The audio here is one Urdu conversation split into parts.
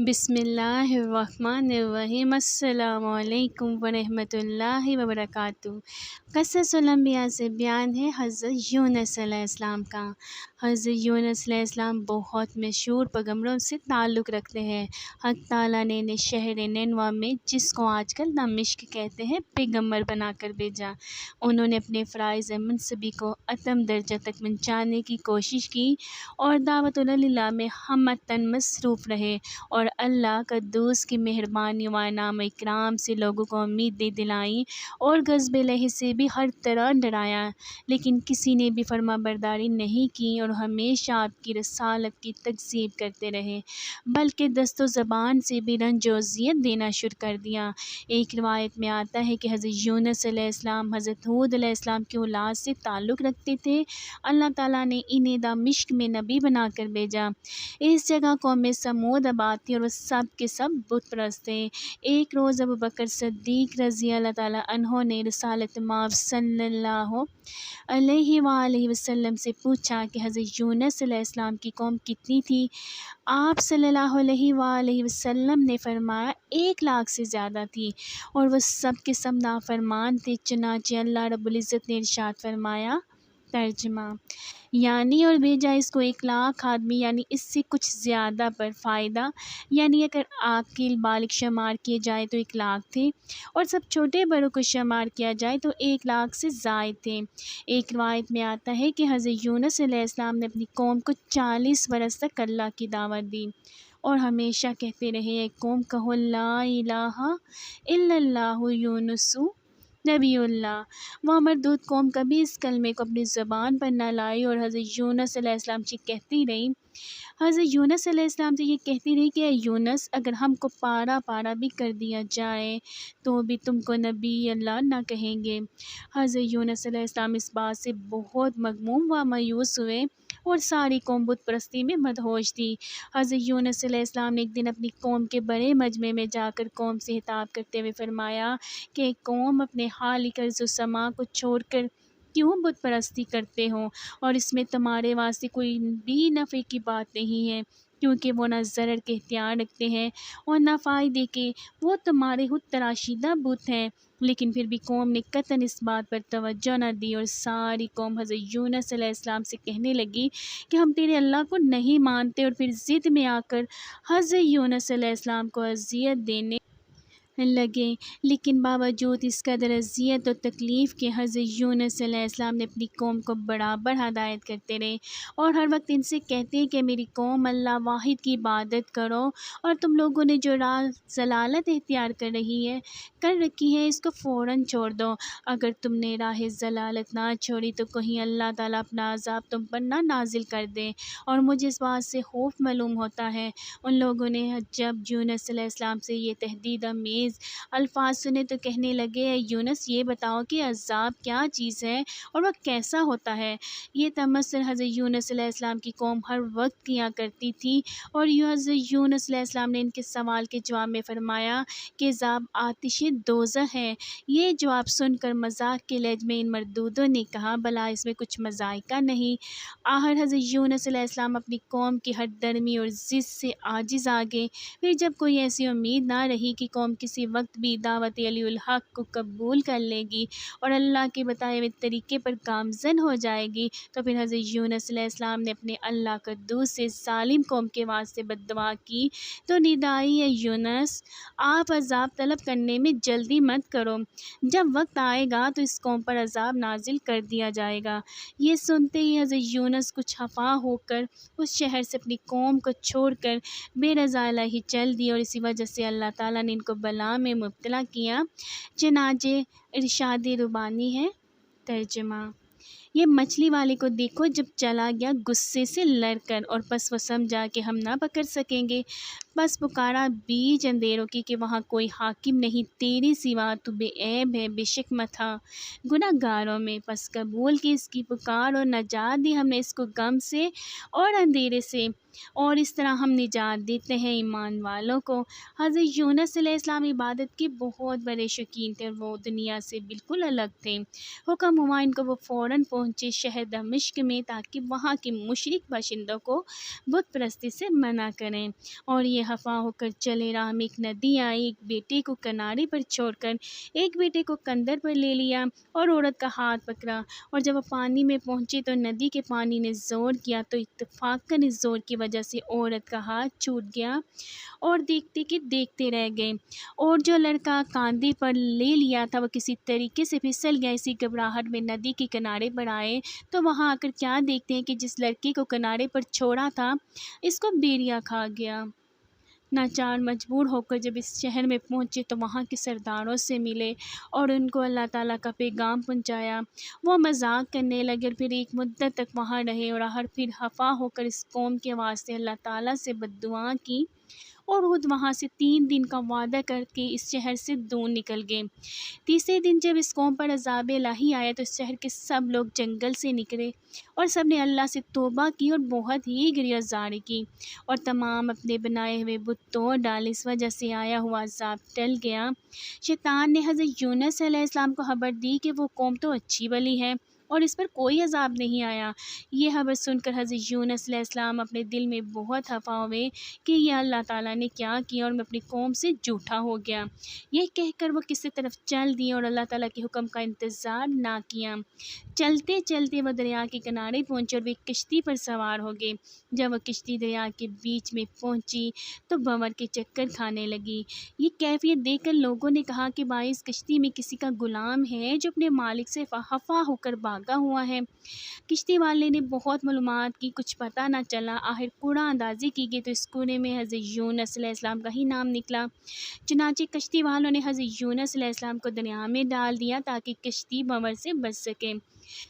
بسم اللہ الرحمن الرحیم۔ السلام علیکم ورحمۃ اللہ وبرکاتہ۔ قصص الانبیاء سے بیان ہے حضرت یونس علیہ السلام کا۔ حضرت یونس علیہ السلام بہت مشہور پیغمبروں سے تعلق رکھتے ہیں۔ حق تعالیٰ نے انہیں شہر نینوا میں، جس کو آج کل دمشق کہتے ہیں، پیغمبر بنا کر بھیجا۔ انہوں نے اپنے فرائض منصبی کو اتم درجہ تک پہنچانے کی کوشش کی اور دعوت اللہ میں ہمتاً مصروف رہے اور اللہ قدوس کی مہربانی و انعام و اکرام سے لوگوں کو امیدیں دلائیں اور غضب الہی سے بھی ہر طرح ڈرایا، لیکن کسی نے بھی فرما برداری نہیں کی اور ہمیشہ آپ کی رسالت کی تکذیب کرتے رہے، بلکہ دست و زبان سے بھی رنج و اذیت دینا شروع کر دیا۔ ایک روایت میں آتا ہے کہ حضرت یونس علیہ السلام حضرت ہود علیہ السلام کی اولاد سے تعلق رکھتے تھے۔ اللہ تعالیٰ نے انہیں دمشق میں نبی بنا کر بھیجا۔ اس جگہ قوم سمود آباد تھی اور وہ سب کے سب بت پرست تھے۔ ایک روز ابوبکر صدیق رضی اللہ تعالیٰ عنہ نے رسالت مآب صلی اللہ علیہ وآلہ وسلم سے پوچھا کہ حضرت یونس علیہ السلام کی قوم کتنی تھی؟ آپ صلی اللہ علیہ وآلہ وسلم نے فرمایا 1,00,000 سے زیادہ تھی اور وہ سب کے سب نافرمان تھے۔ چنانچہ اللہ رب العزت نے ارشاد فرمایا، ترجمہ یعنی اور بھیجا اس کو 1,00,000 آدمی، یعنی اس سے کچھ زیادہ پر فائدہ، یعنی اگر عاقل بالغ شمار کیے جائے تو 1,00,000 تھے اور سب چھوٹے بڑوں کو شمار کیا جائے تو 1,00,000 سے زائد تھے۔ ایک روایت میں آتا ہے کہ حضرت یونس علیہ السلام نے اپنی قوم کو 40 برس تک اللہ کی دعوت دی اور ہمیشہ کہتے رہے، اے قوم کہو لا الہ الا اللہ یونس نبی اللہ۔ وہ مردود قوم کبھی اس کلمے کو اپنی زبان پر نہ لائی اور حضرت یونس علیہ السلام سے کہتی رہی، حضرت یونس علیہ السلام سے یہ کہتی رہی کہ اے یونس، اگر ہم کو پارا پارا بھی کر دیا جائے تو بھی تم کو نبی اللہ نہ کہیں گے۔ حضرت یونس علیہ السلام اس بات سے بہت مغموم و مایوس ہوئے اور ساری قوم بت پرستی میں مدہوش تھی۔ حضرت یونس علیہ السلام نے ایک دن اپنی قوم کے بڑے مجمع میں جا کر قوم سے خطاب کرتے ہوئے فرمایا کہ قوم، اپنے حالی قرض و سماع کو چھوڑ کر کیوں بت پرستی کرتے ہو، اور اس میں تمہارے واسطے کوئی بھی نفع کی بات نہیں ہے، کیونکہ وہ نہ ضرر کے اختیار رکھتے ہیں اور نہ فائدے کے، وہ تمہارے خود تراشیدہ بت ہیں۔ لیکن پھر بھی قوم نے قطعاً اس بات پر توجہ نہ دی اور ساری قوم حضرت یونس علیہ السلام سے کہنے لگی کہ ہم تیرے اللہ کو نہیں مانتے، اور پھر ضد میں آ کر حضرت یونس علیہ السلام کو اذیت دینے لگے۔ لیکن باوجود اس قدر اذیت و تکلیف کے حضرت یونس علیہ السلام نے اپنی قوم کو برابر ہدایت کرتے رہے اور ہر وقت ان سے کہتے کہ میری قوم، اللہ واحد کی عبادت کرو اور تم لوگوں نے جو راہ ضلالت اختیار کر رکھی ہے اس کو فوراً چھوڑ دو۔ اگر تم نے راہ ضلالت نہ چھوڑی تو کہیں اللہ تعالیٰ اپنا عذاب تم پر نہ نازل کر دے، اور مجھے اس بات سے خوف معلوم ہوتا ہے۔ ان لوگوں نے جب یونس علیہ السلام سے یہ تہدید آمیز الفاظ سنے تو کہنے لگے، اے یونس، یہ بتاؤ کہ عذاب کیا چیز ہے اور وہ کیسا ہوتا ہے؟ یہ تمثل حضرت یونس علیہ السلام کی قوم ہر وقت کیا کرتی تھی، اور حضرت یونس علیہ السلام نے ان کے سوال کے جواب میں فرمایا کہ عذاب آتش دوزخ ہے۔ یہ جواب سن کر مذاق کے لہجے میں ان مردودوں نے کہا، بھلا اس میں کچھ مذائقہ نہیں؟ آخر حضرت یونس علیہ السلام اپنی قوم کی ہر درمی اور ضد سے عاجز آ گئے۔ پھر جب کوئی ایسی امید نہ رہی کہ قوم کسی وقت بھی دعوت علی الحق کو قبول کر لے گی اور اللہ کے بتائے ہوئے طریقے پر گامزن ہو جائے گی، تو پھر حضرت یونس علیہ السلام نے اپنے اللہ قدوس سے ظالم قوم کے واسطے بد دعا کی تو ندائی، اے یونس، آپ عذاب طلب کرنے میں جلدی مت کرو، جب وقت آئے گا تو اس قوم پر عذاب نازل کر دیا جائے گا۔ یہ سنتے ہی حضرت یونس کچھ خفا ہو کر اس شہر سے اپنی قوم کو چھوڑ کر بے رضا الہی چل دی، اور اسی وجہ سے اللہ تعالیٰ نے ان کو بلا میں مبتلا کیا۔ چنانچہ ارشاد ربانی ہے، ترجمہ یہ مچھلی والے کو دیکھو جب چلا گیا غصے سے لڑ کر، اور پس وہ سمجھا کہ ہم نہ پکڑ سکیں گے، بس پکارا بیچ اندھیروں کی کہ وہاں کوئی حاکم نہیں تیرے سوا، تو بے عیب ہے، بے شک مت تھا گناہ گاروں میں، پس قبول کی اس کی پکار اور نجات دی ہم نے اس کو غم سے اور اندھیرے سے۔ اور اس طرح ہم نجات دیتے ہیں ایمان والوں کو۔ حضرت یونس علیہ السلام عبادت کے بہت بڑے شوقین تھے اور وہ دنیا سے بالکل الگ تھے۔ حکم ہوا ان کو وہ فوراً پہنچے شہر دمشق میں تاکہ وہاں کے مشرک باشندوں کو بت پرستی سے منع کریں، اور یہ خفا ہو کر چلے راہ میں ایک ندی آئی، ایک بیٹے کو کنارے پر چھوڑ کر ایک بیٹے کو کندھر پر لے لیا اور عورت کا ہاتھ پکڑا، اور جب وہ پانی میں پہنچے تو ندی کے پانی نے زور کیا تو اتفاقاً اس زور کی وجہ سے عورت کا ہاتھ چھوٹ گیا اور دیکھتے کہ دیکھتے رہ گئے، اور جو لڑکا کاندھے پر لے لیا تھا وہ کسی طریقے سے پھسل گیا۔ اسی گھبراہٹ میں ندی کے کنارے پر آئے تو وہاں آ کر کیا دیکھتے ہیں کہ جس لڑکے کو کنارے پر چھوڑا تھا اس کو بیڑیا کھا گیا۔ ناچار مجبور ہو کر جب اس شہر میں پہنچے تو وہاں کے سرداروں سے ملے اور ان کو اللہ تعالیٰ کا پیغام پہنچایا۔ وہ مذاق کرنے لگے اور پھر ایک مدت تک وہاں رہے اور پھر خفا ہو کر اس قوم کے واسطے اللہ تعالیٰ سے بد دعا کی اور خود وہاں سے 3 دن کا وعدہ کر کے اس شہر سے دور نکل گئے۔ تیسرے دن جب اس قوم پر عذاب الہی آیا تو اس شہر کے سب لوگ جنگل سے نکلے اور سب نے اللہ سے توبہ کی اور بہت ہی گریہ زاری کی، اور تمام اپنے بنائے ہوئے بت توڑ ڈالے۔ اس وجہ سے آیا ہوا عذاب ٹل گیا۔ شیطان نے حضرت یونس علیہ السلام کو خبر دی کہ وہ قوم تو اچھی بلی ہے اور اس پر کوئی عذاب نہیں آیا۔ یہ خبر سن کر حضرت یونس علیہ السلام اپنے دل میں بہت خفا ہوئے کہ یہ اللہ تعالیٰ نے کیا کیا اور میں اپنی قوم سے جھوٹا ہو گیا۔ یہ کہہ کر وہ کسی طرف چل دیے اور اللہ تعالیٰ کے حکم کا انتظار نہ کیا۔ چلتے چلتے وہ دریا کے کنارے پہنچے اور وہ ایک کشتی پر سوار ہو گئے۔ جب وہ کشتی دریا کے بیچ میں پہنچی تو بھنور کے چکر کھانے لگی۔ یہ کیفیت دیکھ کر لوگوں نے کہا کہ بھائی اس کشتی میں کسی کا غلام ہے جو اپنے مالک سے خفا ہو کر بھاگا ہوا ہے۔ کشتی والے نے بہت معلومات کی، کچھ پتہ نہ چلا۔ آخر کوڑہ اندازی کی گئی تو اس کوڑے میں حضرت یونس علیہ السلام کا ہی نام نکلا۔ چنانچہ کشتی والوں نے حضرت یونس علیہ السلام کو دریا میں ڈال دیا تاکہ کشتی بھنور سے بچ سکے۔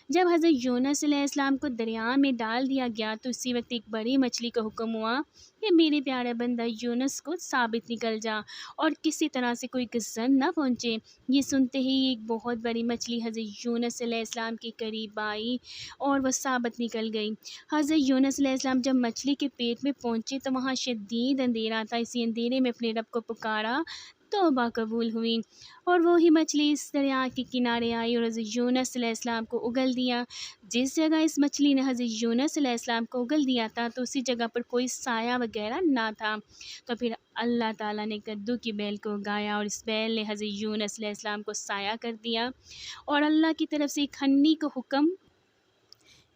جب حضرت یونس علیہ السلام کو دریا میں ڈال دیا گیا تو اسی وقت ایک بڑی مچھلی کا حکم ہوا کہ میرے پیارے بندہ یونس کو ثابت نکل جا اور کسی طرح سے کوئی گزن نہ پہنچے۔ یہ سنتے ہی ایک بہت بڑی مچھلی حضرت یونس علیہ السلام کے قریب آئی اور وہ ثابت نکل گئی۔ حضرت یونس علیہ السلام جب مچھلی کے پیٹ میں پہنچے تو وہاں شدید اندھیرا تھا۔ اسی اندھیرے میں اپنے رب کو پکارا، توبہ قبول ہوئی، اور وہی مچھلی اس دریا کے کنارے آئی اور حضرت یونس علیہ السلام کو اگل دیا۔ جس جگہ اس مچھلی نے حضرت یونس علیہ السلام کو اگل دیا تھا تو اسی جگہ پر کوئی سایہ وغیرہ نہ تھا، تو پھر اللہ تعالیٰ نے کدو کی بیل کو اگایا اور اس بیل نے حضرت یونس علیہ السلام کو سایہ کر دیا، اور اللہ کی طرف سے ایک ہنی کو حکم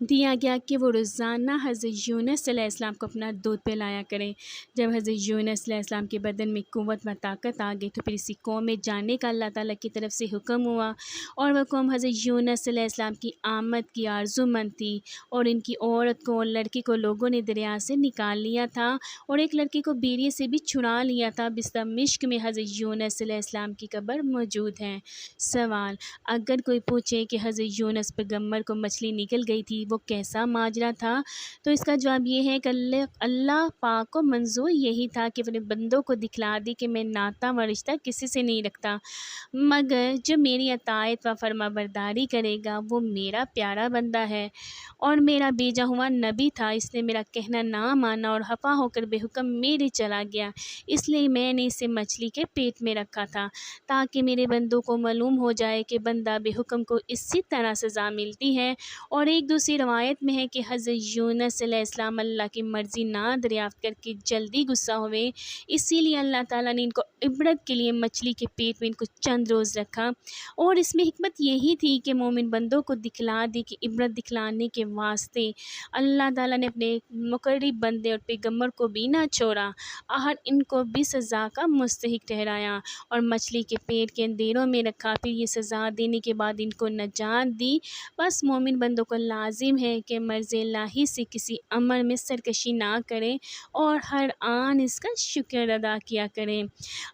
دیا گیا کہ وہ روزانہ حضرت یونس علیہ السلام کو اپنا دودھ پلایا کریں۔ جب حضرت یونس علیہ السلام کے بدن میں قوت و طاقت آ گئی تو پھر اسی قوم میں جانے کا اللہ تعالیٰ کی طرف سے حکم ہوا، اور وہ قوم حضرت یونس علیہ السلام کی آمد کی آرزو مند تھی، اور ان کی عورت کو اور لڑکی کو لوگوں نے دریا سے نکال لیا تھا اور ایک لڑکی کو بیڑیے سے بھی چھڑا لیا تھا۔ دمشق میں حضرت یونس علیہ السلام کی قبر موجود ہے۔ سوال: اگر کوئی پوچھے کہ حضرت یونس پیغمبر کو مچھلی نکل گئی تھی وہ کیسا ماجرا تھا، تو اس کا جواب یہ ہے کہ اللہ پاک کو منظور یہی تھا کہ اپنے بندوں کو دکھلا دی کہ میں ناتا و رشتہ کسی سے نہیں رکھتا، مگر جو میری اطاعت و فرما برداری کرے گا وہ میرا پیارا بندہ ہے اور میرا بھیجا ہوا نبی تھا۔ اس نے میرا کہنا نہ مانا اور خفا ہو کر بے حکم میرے چلا گیا، اس لیے میں نے اسے مچھلی کے پیٹ میں رکھا تھا تاکہ میرے بندوں کو معلوم ہو جائے کہ بندہ بے حکم کو اسی طرح سزا ملتی ہے۔ اور ایک دوسری روایت میں ہے کہ حضرت یونس علیہ السلام اللہ کی مرضی نہ دریافت کر کے جلدی غصہ ہوئے، اسی لیے اللہ تعالیٰ نے ان کو عبرت کے لیے مچھلی کے پیٹ میں ان کو چند روز رکھا، اور اس میں حکمت یہی تھی کہ مومن بندوں کو دکھلا دی کہ عبرت دکھلانے کے واسطے اللہ تعالیٰ نے اپنے مقرب بندے اور پیغمبر کو بھی نہ چھوڑا، آخر ان کو بھی سزا کا مستحق ٹھہرایا اور مچھلی کے پیٹ کے اندھیروں میں رکھا، پھر یہ سزا دینے کے بعد ان کو نجات دی۔ بس مومن بندوں کو لازم ہے کہ مرض الہی سے کسی امر میں سرکشی نہ کریں اور ہر آن اس کا شکر ادا کیا کریں۔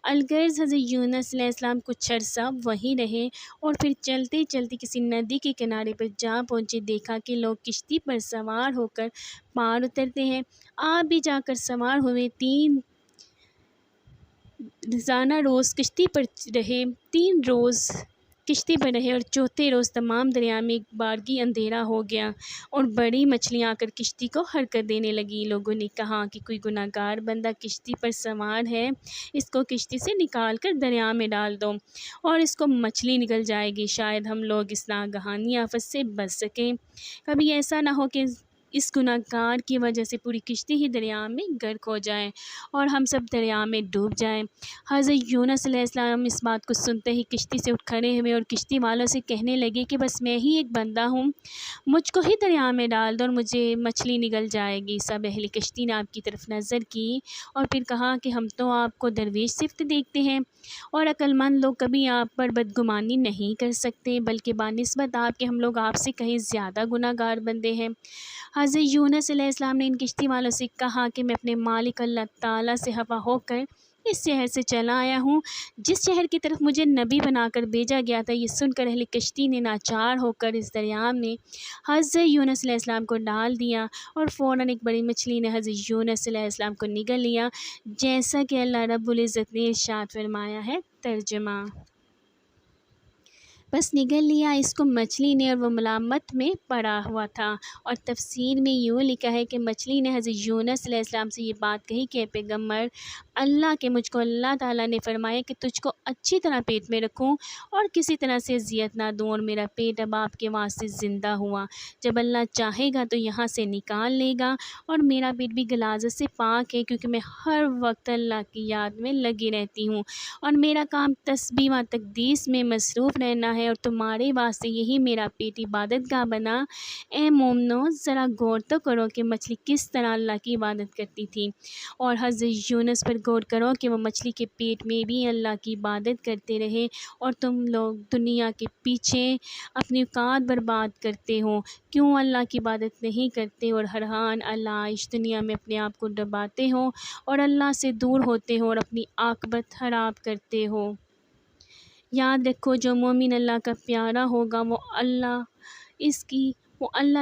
الغرض حضرت یونس علیہ السلام کچھ عرصہ وہیں رہے اور پھر چلتے چلتے کسی ندی کے کنارے پر جا پہنچے۔ دیکھا کہ لوگ کشتی پر سوار ہو کر پار اترتے ہیں، آپ بھی جا کر سوار ہوئے۔ 3 روزانہ روز کشتی پر رہے، 3 روز کشتی پر رہے اور چوتھے روز تمام دریا میں ایک بارگی اندھیرا ہو گیا اور بڑی مچھلیاں آ کر کشتی کو حرکت دینے لگی۔ لوگوں نے کہا کہ کوئی گناہ گار بندہ کشتی پر سوار ہے، اس کو کشتی سے نکال کر دریا میں ڈال دو اور اس کو مچھلی نکل جائے گی، شاید ہم لوگ اس ناگہانی آفت سے بچ سکیں۔ کبھی ایسا نہ ہو کہ اس گناہ گار کی وجہ سے پوری کشتی ہی دریا میں غرق ہو جائے اور ہم سب دریا میں ڈوب جائیں۔ حضرت یونس علیہ السلام اس بات کو سنتے ہی کشتی سے اٹھ کھڑے ہوئے اور کشتی والوں سے کہنے لگے کہ بس میں ہی ایک بندہ ہوں، مجھ کو ہی دریا میں ڈال دو اور مجھے مچھلی نگل جائے گی۔ سب اہل کشتی نے آپ کی طرف نظر کی اور پھر کہا کہ ہم تو آپ کو درویش صفت دیکھتے ہیں اور عقل مند لوگ کبھی آپ پر بدگمانی نہیں کر سکتے، بلکہ بنسبت آپ کے ہم لوگ آپ سے کہیں زیادہ گناہ گار بندے ہیں۔ حضرت یونس علیہ السلام نے ان کشتی والوں سے کہا کہ میں اپنے مالک اللہ تعالیٰ سے خفا ہو کر اس شہر سے چلا آیا ہوں جس شہر کی طرف مجھے نبی بنا کر بھیجا گیا تھا۔ یہ سن کر اہل کشتی نے ناچار ہو کر اس دریا میں حضرت یونس علیہ السلام کو ڈال دیا اور فوراً ایک بڑی مچھلی نے حضرت یونس علیہ السلام کو نگل لیا، جیسا کہ اللہ رب العزت نے ارشاد فرمایا ہے۔ ترجمہ: بس نگل لیا اس کو مچھلی نے اور وہ ملامت میں پڑا ہوا تھا۔ اور تفسیر میں یوں لکھا ہے کہ مچھلی نے حضرت یونس علیہ السلام سے یہ بات کہی کہ اے پیغمبر اللہ کے، مجھ کو اللہ تعالیٰ نے فرمایا کہ تجھ کو اچھی طرح پیٹ میں رکھوں اور کسی طرح سے اذیت نہ دوں، اور میرا پیٹ اب آپ کے واسطے زندہ ہوا، جب اللہ چاہے گا تو یہاں سے نکال لے گا، اور میرا پیٹ بھی غلاظت سے پاک ہے کیونکہ میں ہر وقت اللہ کی یاد میں لگی رہتی ہوں اور میرا کام تسبیح و تقدیس میں مصروف رہنا ہے، اور تمہارے واسطے یہی میرا پیٹ عبادت گاہ بنا۔ اے مومنو، ذرا غور تو کرو کہ مچھلی کس طرح اللہ کی عبادت کرتی تھی، اور حضرت یونس پر غور کرو کہ وہ مچھلی کے پیٹ میں بھی اللہ کی عبادت کرتے رہے، اور تم لوگ دنیا کے پیچھے اپنی اوقات برباد کرتے ہو، کیوں اللہ کی عبادت نہیں کرتے اور ہر حال العیش دنیا میں اپنے آپ کو ڈباتے ہو اور اللہ سے دور ہوتے ہو اور اپنی عاقبت خراب کرتے ہو۔ یاد رکھو جو مومن اللہ کا پیارا ہوگا وہ اللہ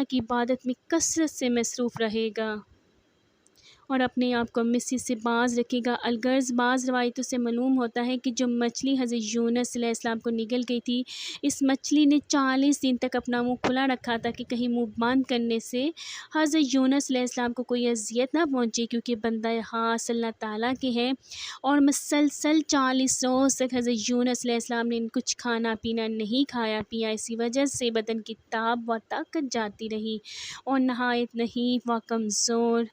کی عبادت میں کثرت سے مصروف رہے گا اور اپنے آپ کو مسی سے باز رکھے گا۔ الغرض بعض روایتوں سے معلوم ہوتا ہے کہ جو مچھلی حضرت یونس علیہ السلام کو نگل گئی تھی، اس مچھلی نے 40 دن تک اپنا منہ کھلا رکھا تھا کہ کہیں منہ بند کرنے سے حضرت یونس علیہ السلام کو کوئی اذیت نہ پہنچے، کیونکہ بندہ خاص اللہ تعالیٰ کے ہیں، اور مسلسل 40 روز تک حضرت یونس علیہ السلام نے کچھ کھانا پینا نہیں کھایا پیا، اسی وجہ سے بدن کی تاب و طاقت جاتی رہی اور نہایت نحیف و کمزور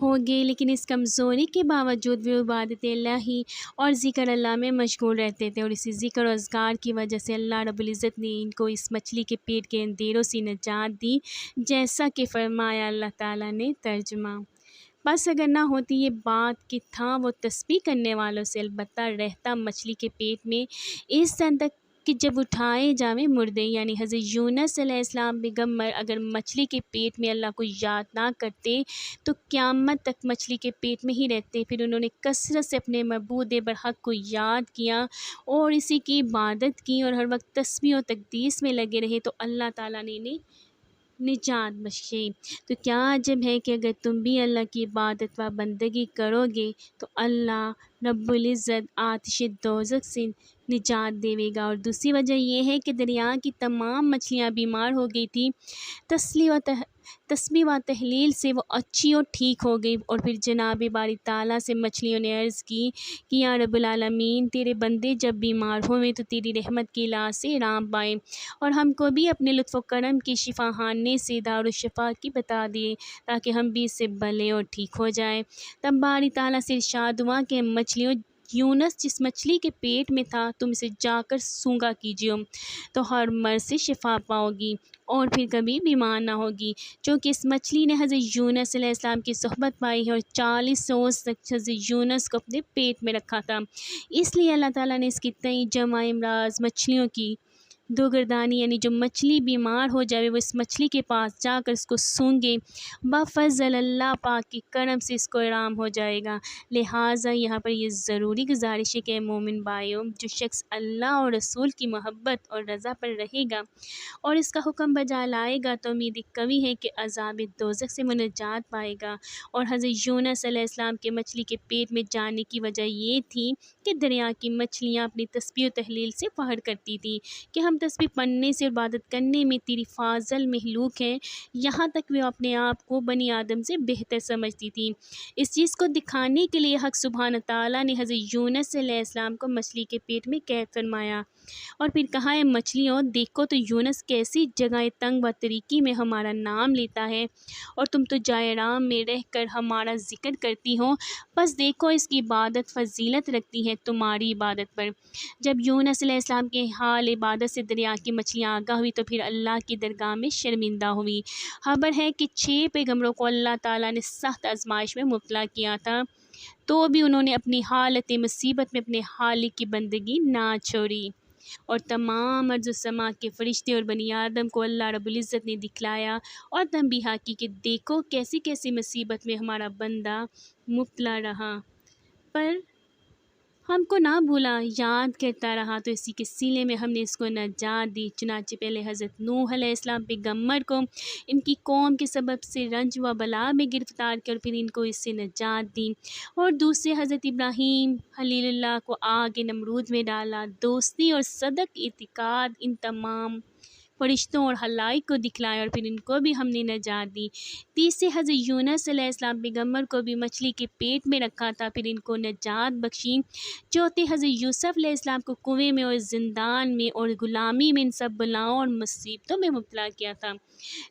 ہو گئے، لیکن اس کمزوری کے باوجود وہ عبادت الہی اور ذکر اللہ میں مشغول رہتے تھے، اور اسی ذکر و اذکار کی وجہ سے اللہ رب العزت نے ان کو اس مچھلی کے پیٹ کے اندھیروں سے نجات دی، جیسا کہ فرمایا اللہ تعالیٰ نے۔ ترجمہ: بس اگر نہ ہوتی یہ بات کہ تھا وہ تسبیح کرنے والوں سے البتہ رہتا مچھلی کے پیٹ میں اس دن تک کہ جب اٹھائے جاویں مردے، یعنی حضرت یونس علیہ السلام پیغمبر اگر مچھلی کے پیٹ میں اللہ کو یاد نہ کرتے تو قیامت تک مچھلی کے پیٹ میں ہی رہتے۔ پھر انہوں نے کثرت سے اپنے معبود برحق کو یاد کیا اور اسی کی عبادت کی اور ہر وقت تسبیح و تقدیس میں لگے رہے تو اللہ تعالیٰ نے انہیں نجات بخشی۔ تو کیا عجب ہے کہ اگر تم بھی اللہ کی عبادت و بندگی کرو گے تو اللہ رب العزت آتش دوزخ سے نجات دے گا۔ اور دوسری وجہ یہ ہے کہ دریا کی تمام مچھلیاں بیمار ہو گئی تھیں، تسبیح و تحلیل سے وہ اچھی اور ٹھیک ہو گئی، اور پھر جناب باری تعالیٰ سے مچھلیوں نے عرض کی کہ یا رب العالمین، تیرے بندے جب بیمار ہوئے تو تیری رحمت کی لا سے رام پائے اور ہم کو بھی اپنے لطف و کرم کی شفاخانے سے دارالشفا کی بتا دیے تاکہ ہم بھی اس سے بھلے اور ٹھیک ہو جائیں۔ تب باری تعالیٰ سے ارشاد ہوا کہ مچھلیوں، یونس جس مچھلی کے پیٹ میں تھا تم اسے جا کر سونگا کیجیے تو ہر مرض سے شفا پاؤ گی اور پھر کبھی بیمار نہ ہوگی، چونکہ اس مچھلی نے حضرت یونس علیہ السلام کی صحبت پائی ہے اور 40 روز تک حضرت یونس کو اپنے پیٹ میں رکھا تھا، اس لیے اللہ تعالیٰ نے اس کی تئیں جمع امراض مچھلیوں کی دو گردانی یعنی جو مچھلی بیمار ہو جائے وہ اس مچھلی کے پاس جا کر اس کو سونگے، بفضل اللہ پاک کی کرم سے اس کو آرام ہو جائے گا۔ لہٰذا یہاں پر یہ ضروری گزارش ہے کہ مومن بھائیوں، جو شخص اللہ اور رسول کی محبت اور رضا پر رہے گا اور اس کا حکم بجا لائے گا تو امید قوی ہے کہ عذاب دوزخ سے وہ نجات پائے گا۔ اور حضرت یونس علیہ السلام کے مچھلی کے پیٹ میں جانے کی وجہ یہ تھی کہ دریا کی مچھلیاں اپنی تسبیح و تحلیل سے فخر کرتی تھیں کہ ہم تسبیح پڑھنے سے اور عبادت کرنے میں تیری فاضل مخلوق ہیں، یہاں تک وہ اپنے آپ کو بنی آدم سے بہتر سمجھتی تھیں۔ اس چیز کو دکھانے کے لیے حق سبحانہ تعالیٰ نے حضرت یونس علیہ السلام کو مچھلی کے پیٹ میں قید فرمایا اور پھر کہا، اے مچھلیوں دیکھو تو یونس کیسی جگہ تنگ و تریکی میں ہمارا نام لیتا ہے اور تم تو جائے رام میں رہ کر ہمارا ذکر کرتی ہو، بس دیکھو اس کی عبادت فضیلت رکھتی ہے تمہاری عبادت پر۔ جب یونس علیہ السلام کے حال عبادت سے دریا کی مچھلیاں آگاہ ہوئی تو پھر اللہ کی درگاہ میں شرمندہ ہوئی۔ خبر ہے کہ 6 پیغمبروں کو اللہ تعالیٰ نے سخت آزمائش میں مبتلا کیا تھا، تو بھی انہوں نے اپنی حالت مصیبت میں اپنے خالق کی بندگی نہ چھوڑی، اور تمام ارض و سما کے فرشتے اور بنی آدم کو اللہ رب العزت نے دکھلایا اور تنبیہ کی کہ دیکھو کیسی کیسی مصیبت میں ہمارا بندہ مبتلا رہا، پر ہم کو نہ بھولا، یاد کرتا رہا، تو اسی کے سلے میں ہم نے اس کو نجات دی۔ چنانچہ پہلے حضرت نوح علیہ السلام پیغمبر کو ان کی قوم کے سبب سے رنج و بلا میں گرفتار کر پھر ان کو اس سے نجات دی، اور دوسرے حضرت ابراہیم خلیل اللہ کو آگ نمرود میں ڈالا۔ دوستی اور صدق اعتقاد ان تمام فرشتوں اور خلائق کو دکھلایا اور پھر ان کو بھی ہم نے نجات دی۔ تیسرے حضرت یونس علیہ السلام پیغمبر کو بھی مچھلی کے پیٹ میں رکھا تھا، پھر ان کو نجات بخشی۔ چوتھے حضرت یوسف علیہ السلام کو کنویں میں اور زندان میں اور غلامی میں ان سب بلاؤں اور مصیبتوں میں مبتلا کیا تھا،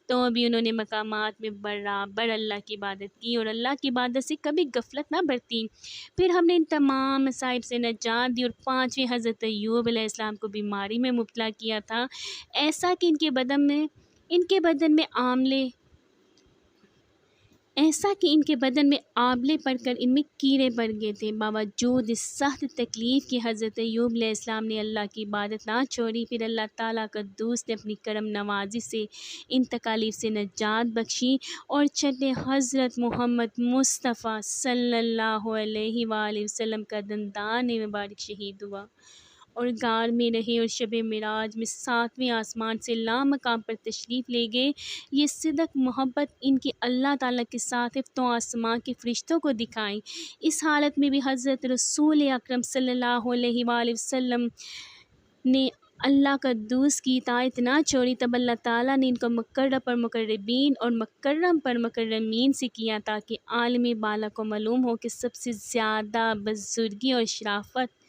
تو بھی انہوں نے مقامات میں برابر اللہ کی عبادت کی اور اللہ کی عبادت سے کبھی غفلت نہ برتی۔ پھر ہم نے ان تمام مصائب سے نجات دی، اور پانچویں حضرت ایوب علیہ السلام کو بیماری میں مبتلا کیا تھا، ایسا کہ ان کے بدن میں آبلے پڑ کر ان میں کیڑے پڑ گئے تھے۔ باوجود اس سخت تکلیف کے حضرت ایوب علیہ السلام نے اللہ کی عبادت نہ چھوڑی۔ پھر اللہ تعالیٰ قدوس نے اپنی کرم نوازی سے ان تکالیف سے نجات بخشی، اور چھٹے حضرت محمد مصطفیٰ صلی اللہ علیہ وآلہ وسلم کا دندان مبارک شہید ہوا اور غار میں رہے اور شب معراج میں 7ویں آسمان سے لامقام پر تشریف لے گئے۔ یہ صدق محبت ان کی اللہ تعالیٰ کے ساتھ ہفتوں آسمان کے فرشتوں کو دکھائی۔ اس حالت میں بھی حضرت رسول اکرم صلی اللہ علیہ وآلہ وسلم نے اللہ قدوس کی اطاعت نہ چھوڑی، تب اللہ تعالیٰ نے ان کو مقرب پر مقربین اور مکرم پر مکرمین سے کیا، تاکہ عالم بالا کو معلوم ہو کہ سب سے زیادہ بزرگی اور شرافت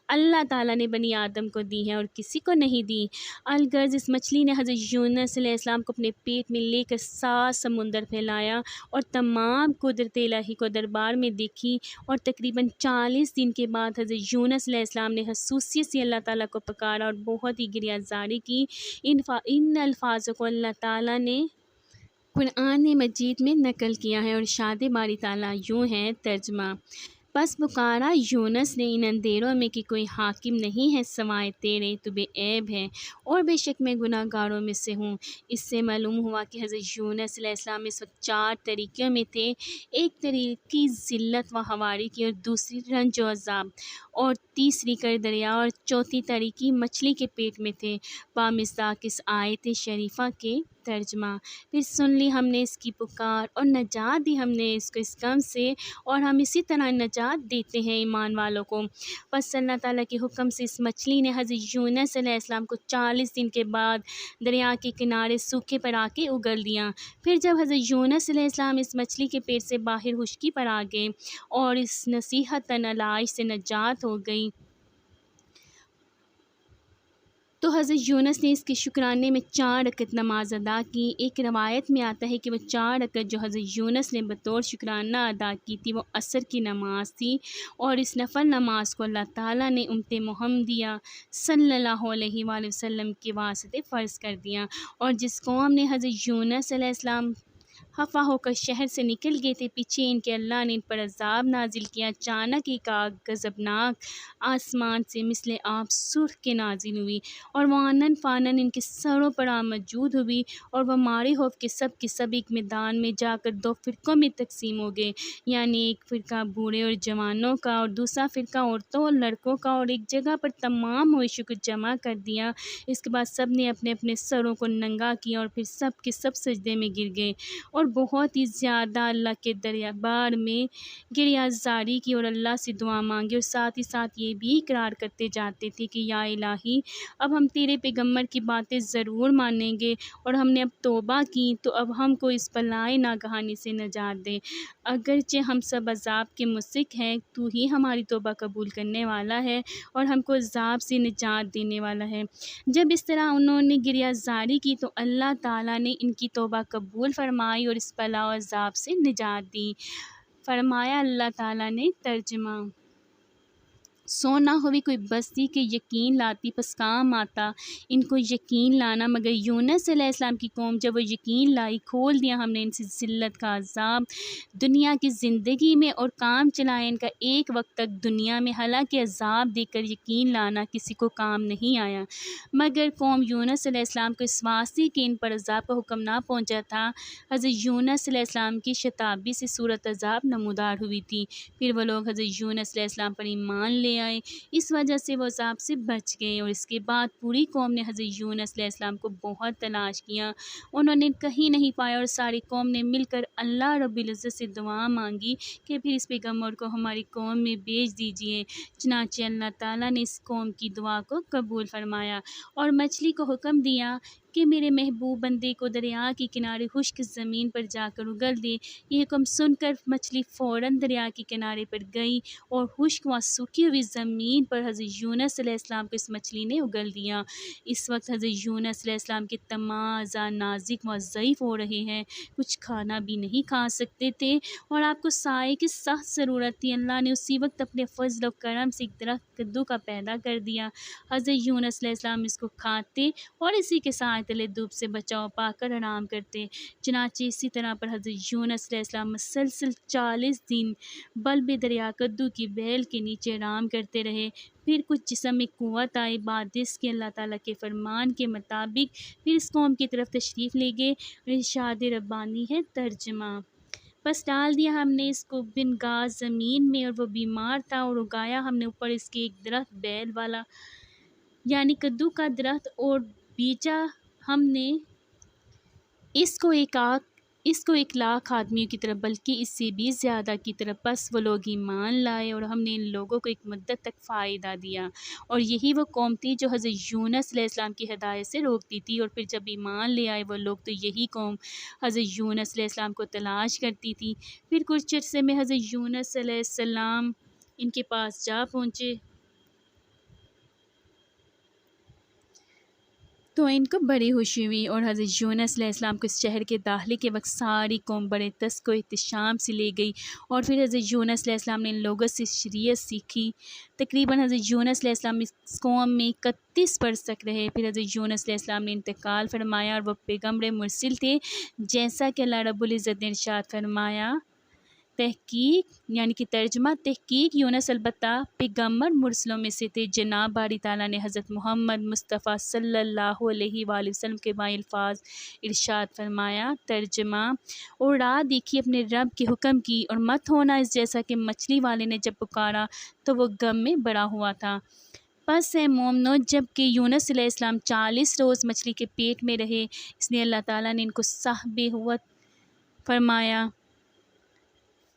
اللہ تعالیٰ نے بنی آدم کو دی ہے اور کسی کو نہیں دی۔ الغرض اس مچھلی نے حضرت یونس علیہ السلام کو اپنے پیٹ میں لے کر 7 سمندر پھیلایا اور تمام قدرت الہی کو دربار میں دیکھی، اور تقریباً 40 دن کے بعد حضرت یونس علیہ السلام نے خصوصیت سے اللہ تعالیٰ کو پکارا اور بہت ہی گریہ زاری کی۔ ان الفاظوں کو اللہ تعالیٰ نے قرآن مجید میں نقل کیا ہے، اور ارشاد باری تعالیٰ یوں ہے، ترجمہ: پس پکارا یونس نے ان اندھیروں میں کہ کوئی حاکم نہیں ہے سوائے تیرے، تو بے عیب ہے اور بے شک میں گناہ گاروں میں سے ہوں۔ اس سے معلوم ہوا کہ حضرت یونس علیہ السلام اس وقت 4 طریقوں میں تھے، ایک طریقی ذلت و ہواری کی، اور دوسری رنج و عذاب، اور تیسری کر دریا، اور چوتھی طریقی مچھلی کے پیٹ میں تھے۔ بامصداق اس آیت شریفہ کے ترجمہ: پھر سن لی ہم نے اس کی پکار اور نجات دی ہم نے اس کو اس غم سے، اور ہم اسی طرح نجات دیتے ہیں ایمان والوں کو۔ پس اللہ تعالیٰ کے حکم سے اس مچھلی نے حضرت یونس علیہ السلام کو 40 دن کے بعد دریا کے کنارے سوکھے پر آ کے اگل دیا۔ پھر جب حضرت یونس علیہ السلام اس مچھلی کے پیٹ سے باہر خشکی پر آ گئے اور اس نصیحتاً علائش سے نجات ہو گئی، تو حضرت یونس نے اس کے شکرانے میں 4 رکعت نماز ادا کی۔ ایک روایت میں آتا ہے کہ وہ 4 رکعت جو حضرت یونس نے بطور شکرانہ ادا کی تھی وہ عصر کی نماز تھی، اور اس نفل نماز کو اللہ تعالیٰ نے امت محمدیہ صلی اللہ علیہ وآلہ وسلم کے واسطے فرض کر دیا، اور جس قوم نے خفا ہو کر شہر سے نکل گئے تھے، پیچھے ان کے اللہ نے ان پر عذاب نازل کیا۔ اچانک ایک آگ غضبناک آسمان سے مثل آب سرخ کے نازل ہوئی اور وہ آنن فانن ان کے سروں پر موجود ہوئی، اور وہ مارے خوف کے سب ایک میدان میں جا کر 2 فرقوں میں تقسیم ہو گئے، یعنی ایک فرقہ بوڑھے اور جوانوں کا اور دوسرا فرقہ عورتوں اور لڑکوں کا، اور ایک جگہ پر تمام مویشیوں کو جمع کر دیا۔ اس کے بعد سب نے اپنے اپنے سروں کو ننگا کیا اور پھر سب کے سب سجدے میں گر گئے اور بہت ہی زیادہ اللہ کے دربار میں گریازاری کی اور اللہ سے دعا مانگی، اور ساتھ ہی ساتھ یہ بھی اقرار کرتے جاتے تھے کہ یا الہی، اب ہم تیرے پیغمبر کی باتیں ضرور مانیں گے، اور ہم نے اب توبہ کی تو اب ہم کو اس بلائے ناگہانی سے نجات دے۔ اگرچہ ہم سب عذاب کے مستحق ہیں، تو ہی ہماری توبہ قبول کرنے والا ہے اور ہم کو عذاب سے نجات دینے والا ہے۔ جب اس طرح انہوں نے گریازاری کی تو اللہ تعالیٰ نے ان کی توبہ قبول فرمائی اور اس بلا و عذاب سے نجات دی۔ فرمایا اللہ تعالیٰ نے ترجمہ: سو نہ ہوئی کوئی بستی کہ یقین لاتی، پس کام آتا ان کو یقین لانا، مگر یونس علیہ السلام کی قوم جب وہ یقین لائی، کھول دیا ہم نے ان سے ذلت کا عذاب دنیا کی زندگی میں، اور کام چلایا ان کا ایک وقت تک دنیا میں، حالانکہ عذاب دے کر یقین لانا کسی کو کام نہیں آیا، مگر قوم یونس علیہ السلام کو اس واسطے کہ ان پر عذاب کا حکم نہ پہنچا تھا۔ حضرت یونس علیہ السلام کی شتابی سے صورت عذاب نمودار ہوئی تھی، پھر وہ لوگ حضرت یونس علیہ السلام پر ایمان لے آئے، اس وجہ سے وہ عذاب سے بچ گئے، اور اس کے بعد پوری قوم نے حضرت یونس علیہ السلام کو بہت تلاش کیا، انہوں نے کہیں نہیں پایا، اور ساری قوم نے مل کر اللہ رب العزت سے دعا مانگی کہ پھر اس پیغمبر کو ہماری قوم میں بھیج دیجیے، چنانچہ اللہ تعالیٰ نے اس قوم کی دعا کو قبول فرمایا اور مچھلی کو حکم دیا کہ میرے محبوب بندے کو دریا کے کنارے خشک زمین پر جا کر اگل دے۔ یہ حکم سن کر مچھلی فوراً دریا کے کنارے پر گئی اور خشک و سوکھی ہوئی زمین پر حضرت یونس علیہ السلام کو اس مچھلی نے اگل دیا۔ اس وقت حضرت یونس علیہ السلام کے تمام اعضاء نازک و ضعیف ہو رہے ہیں، کچھ کھانا بھی نہیں کھا سکتے تھے اور آپ کو سائے کی سخت ضرورت تھی۔ اللہ نے اسی وقت اپنے فضل و کرم سے ایک درخت کدو کا پیدا کر دیا، حضرت یونس علیہ السلام اس کو کھاتے اور اسی کے سائے تلے دھوپ سے بچاؤ پا کر آرام کرتے۔ چنانچہ اسی طرح پر حضرت یونس علیہ السلام مسلسل 40 دن بلب دریا کدو کی بیل کے نیچے آرام کرتے رہے، پھر کچھ جسم میں قوت آئی، بعد اس کے اللہ تعالیٰ کے فرمان کے مطابق پھر اس قوم کی طرف تشریف لے گئے۔ ارشاد ربانی ہے ترجمہ: پس ڈال دیا ہم نے اس کو بن گھاس زمین میں، اور وہ بیمار تھا، اور اگایا ہم نے اوپر اس کے ایک درخت بیل والا، یعنی کدو کا درخت، اور بیچا ہم نے اس کو 1,00,000 آدمیوں کی طرف، بلکہ اس سے بھی زیادہ کی طرف۔ پس وہ لوگ ایمان لائے اور ہم نے ان لوگوں کو ایک مدت تک فائدہ دیا، اور یہی وہ قوم تھی جو حضرت یونس علیہ السلام کی ہدایت سے روکتی تھی، اور پھر جب ایمان لے آئے وہ لوگ تو یہی قوم حضرت یونس علیہ السلام کو تلاش کرتی تھی۔ پھر کچھ عرصے میں حضرت یونس علیہ السلام ان کے پاس جا پہنچے تو ان کو بڑی خوشی ہوئی، اور حضرت یونس علیہ السلام کو اس شہر کے داخلے کے وقت ساری قوم بڑے تسک و احتشام سے لے گئی، اور پھر حضرت یونس علیہ السلام نے ان لوگوں سے شریعت سیکھی۔ تقریباً حضرت یونس علیہ السلام اس قوم میں 31 برس تک رہے، پھر حضرت یونس علیہ السلام نے انتقال فرمایا، اور وہ پیغمبر مرسل تھے، جیسا کہ اللہ رب العزت نے ارشاد فرمایا۔ تحقیق یعنی کہ ترجمہ: تحقیق یونس البتہ پیغمبر مرسلوں میں سے تھے۔ جناب باری تعالیٰ نے حضرت محمد مصطفیٰ صلی اللہ علیہ وآلہ وسلم کے بائے الفاظ ارشاد فرمایا۔ ترجمہ: اور راہ دیکھی اپنے رب کے حکم کی، اور مت ہونا اس جیسا کہ مچھلی والے نے جب پکارا تو وہ غم میں بڑا ہوا تھا۔ پس اے مومنو، جب کہ یونس علیہ السلام 40 روز مچھلی کے پیٹ میں رہے، اس لیے اللہ تعالیٰ نے ان کو صاحب ہوت فرمایا،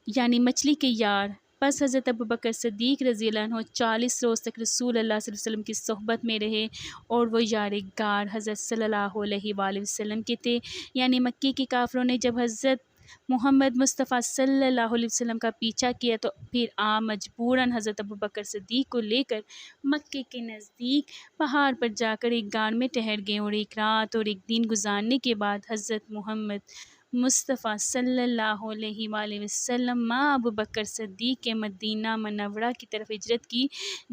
یعنی مچھلی کے یار۔ پس حضرت ابوبکر صدیق رضی اللہ عنہ 40 روز تک رسول اللہ صلی اللہ علیہ وسلم کی صحبت میں رہے، اور وہ یار غار حضرت صلی اللہ علیہ وآلہ وسلم کے تھے، یعنی مکے کے کافروں نے جب حضرت محمد مصطفیٰ صلی اللہ علیہ وسلم کا پیچھا کیا تو پھر آپ مجبوراً حضرت ابوبکر صدیق کو لے کر مکے کے نزدیک پہاڑ پر جا کر ایک غار میں ٹھہر گئے، اور ایک رات اور ایک دن گزارنے کے بعد حضرت محمد مصطفیٰ صلی اللہ علیہ وآلہ وسلم مع ابوبکر صدیق کے مدینہ منورہ کی طرف ہجرت کی،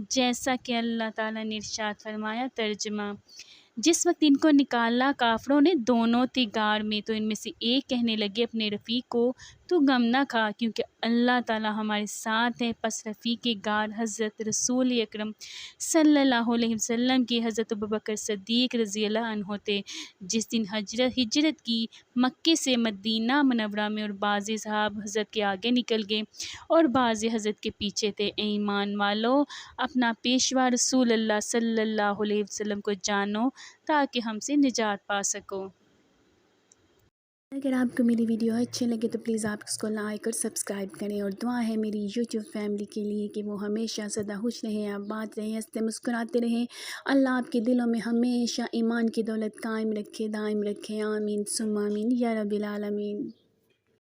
جیسا کہ اللہ تعالیٰ نے ارشاد فرمایا۔ ترجمہ: جس وقت ان کو نکالا کافروں نے دونوں تھے غار میں، تو ان میں سے ایک کہنے لگے اپنے رفیق کو تو غم نہ کھا کیونکہ اللہ تعالیٰ ہمارے ساتھ ہے۔ پس رفیق غار حضرت رسول اکرم صلی اللہ علیہ وسلم کی حضرت ابوبکر صدیق رضی اللہ عنہ تھے۔ جس دن ہجرت کی مکے سے مدینہ منورہ میں، اور بعض صحاب حضرت کے آگے نکل گئے اور بعض حضرت کے پیچھے تھے۔ اے ایمان والو، اپنا پیشوا رسول اللہ صلی اللہ علیہ وسلم کو جانو تاکہ ہم سے نجات پا سکو۔ اگر آپ کو میری ویڈیو اچھے لگے تو پلیز آپ اس کو لائک اور سبسکرائب کریں، اور دعا ہے میری یوٹیوب فیملی کے لیے کہ وہ ہمیشہ سدا خوش رہیں، آباد رہیں، ہنستے مسکراتے رہیں۔ اللہ آپ کے دلوں میں ہمیشہ ایمان کی دولت قائم رکھے، دائم رکھے، آمین ثم آمین یا رب العالمین۔